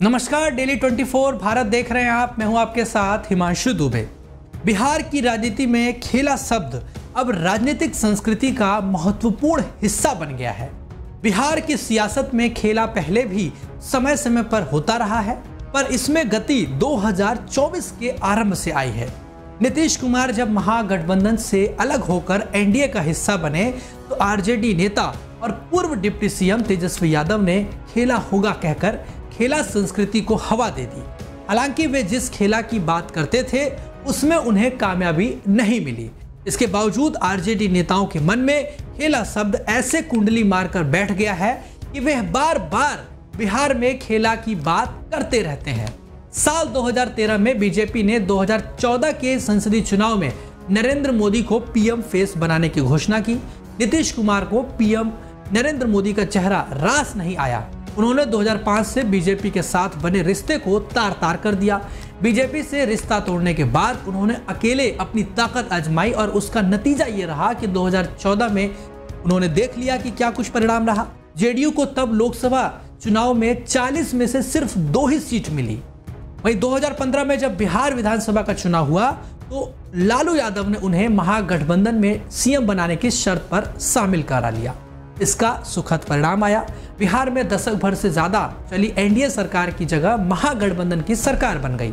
नमस्कार, डेली 24 भारत देख रहे हैं आप। मैं हूं आपके साथ हिमांशु दुबे। बिहार की राजनीति में खेला शब्द अब राजनीतिक संस्कृति का महत्वपूर्ण हिस्सा बन गया है। बिहार की सियासत में खेला पहले भी समय समय पर होता रहा है, पर इसमें गति 2024 के आरंभ से आई है। नीतीश कुमार जब महागठबंधन से अलग होकर एनडीए का हिस्सा बने तो आरजेडी नेता और पूर्व डिप्टी सीएम तेजस्वी यादव ने खेला होगा कहकर खेला संस्कृति को हवा दे दी। हालांकि वे जिस खेला की बात करते थे उसमें उन्हें कामयाबी नहीं मिली। इसके बावजूद आरजेडी नेताओं के मन में खेला शब्द ऐसे कुंडली मारकर बैठ गया है कि वे बार बार बिहार में खेला की बात करते रहते हैं। साल 2013 में बीजेपी ने 2014 के संसदीय चुनाव में नरेंद्र मोदी को पीएम फेस बनाने की घोषणा की। नीतीश कुमार को पीएम नरेंद्र मोदी का चेहरा रास नहीं आया। उन्होंने 2005 से बीजेपी के साथ बने रिश्ते को तार तार कर दिया। बीजेपी से रिश्ता तोड़ने के बाद उन्होंने अकेले अपनी ताकत आजमाई और उसका नतीजा ये रहा कि 2014 में उन्होंने देख लिया कि क्या कुछ परिणाम रहा। जेडीयू को तब लोकसभा चुनाव में 40 में से सिर्फ 2 ही सीट मिली। वहीं 2015 में जब बिहार विधानसभा का चुनाव हुआ तो लालू यादव ने उन्हें महागठबंधन में सीएम बनाने की शर्त पर शामिल करा लिया। इसका सुखद परिणाम आया। बिहार में दशक भर से ज्यादा चली एनडीए सरकार की जगह महागठबंधन की सरकार बन गई।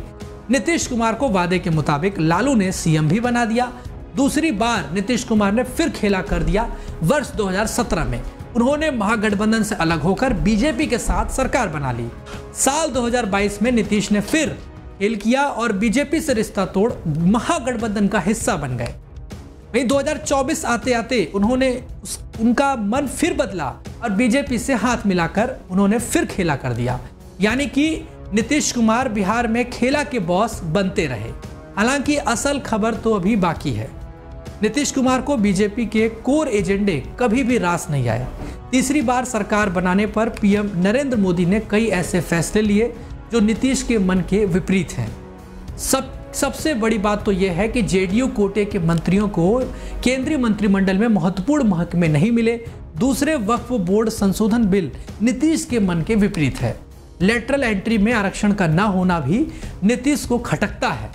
नीतीश कुमार को वादे के मुताबिक लालू ने सीएम भी बना दिया। दूसरी बार नीतीश कुमार ने फिर खेला कर दिया। वर्ष 2017 में उन्होंने महागठबंधन से अलग होकर बीजेपी के साथ सरकार बना ली। साल 2022 में नीतीश ने फिर खेल किया और बीजेपी से रिश्ता तोड़ महागठबंधन का हिस्सा बन गए। वहीं 2024 आते आते उनका मन फिर बदला और बीजेपी से हाथ मिलाकर उन्होंने फिर खेला कर दिया। यानी कि नीतीश कुमार बिहार में खेला के बॉस बनते रहे। हालांकि असल खबर तो अभी बाकी है। नीतीश कुमार को बीजेपी के कोर एजेंडे कभी भी रास नहीं आया। तीसरी बार सरकार बनाने पर पीएम नरेंद्र मोदी ने कई ऐसे फैसले लिए जो नीतीश के मन के विपरीत हैं। सबसे बड़ी बात तो यह है कि जेडीयू कोटे के मंत्रियों को केंद्रीय मंत्रिमंडल में महत्वपूर्ण महकमे नहीं मिले। दूसरे वक्फ बोर्ड संशोधन बिल नीतीश के मन के विपरीत है। लेटरल एंट्री में आरक्षण का न होना भी नीतीश को खटकता है।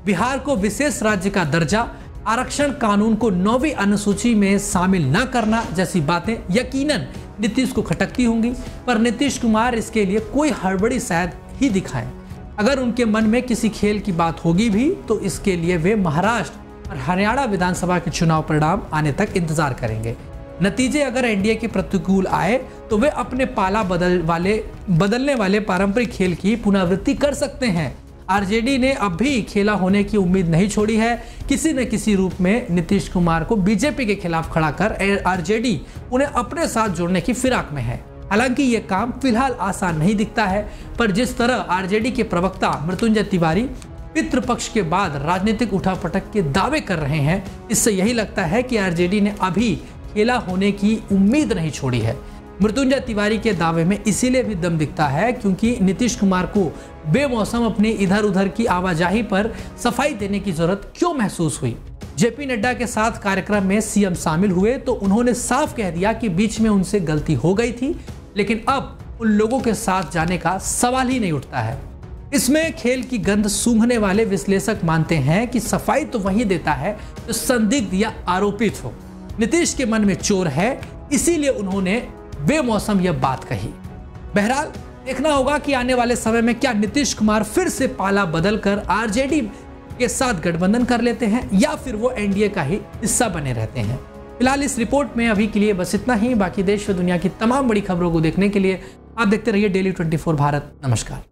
बिहार को विशेष राज्य का दर्जा, आरक्षण कानून को 9वीं अनुसूची में शामिल न करना जैसी बातें यकीनन नीतीश को खटकती होंगी, पर नीतीश कुमार इसके लिए कोई हड़बड़ी शायद ही दिखाएं। अगर उनके मन में किसी खेल की बात होगी भी तो इसके लिए वे महाराष्ट्र और हरियाणा विधानसभा के चुनाव परिणाम आने तक इंतजार करेंगे। नतीजे अगर एनडीए के प्रतिकूल आए तो वे अपने पाला बदलने वाले पारंपरिक खेल की पुनरावृत्ति कर सकते हैं। आरजेडी ने अब भी खेला होने की उम्मीद नहीं छोड़ी है। किसी न किसी रूप में नीतीश कुमार को बीजेपी के खिलाफ खड़ा कर आरजेडी उन्हें अपने साथ जोड़ने की फिराक में है। हालांकि ये काम फिलहाल आसान नहीं दिखता है, पर जिस तरह आरजेडी के प्रवक्ता मृत्युंजय तिवारी पितृपक्ष के बाद राजनीतिक उठापटक के दावे कर रहे हैं, इससे यही लगता है कि आरजेडी ने अभी खेला होने की उम्मीद नहीं छोड़ी है। मृत्युंजय तिवारी के दावे में इसीलिए भी दम दिखता है क्योंकि नीतीश कुमार को बेमौसम अपनी इधर उधर की आवाजाही पर सफाई देने की जरूरत क्यों महसूस हुई। जेपी नड्डा के साथ कार्यक्रम में सीएम शामिल हुए तो उन्होंने साफ कह दिया कि बीच में उनसे गलती हो गई थी, लेकिन अब उन लोगों के साथ जाने का सवाल ही नहीं उठता है। इसमें खेल की गंध सूंघने वाले विश्लेषक मानते हैं कि सफाई तो वही देता है जो संदिग्ध या आरोपित हो। नीतीश के मन में चोर है, इसीलिए उन्होंने बेमौसम यह बात कही। बहरहाल देखना होगा कि आने वाले समय में क्या नीतीश कुमार फिर से पाला बदलकर आरजेडी के साथ गठबंधन कर लेते हैं या फिर वो एनडीए का ही हिस्सा बने रहते हैं। फिलहाल इस रिपोर्ट में अभी के लिए बस इतना ही। बाकी देश व दुनिया की तमाम बड़ी खबरों को देखने के लिए आप देखते रहिए डेली 24 भारत। नमस्कार।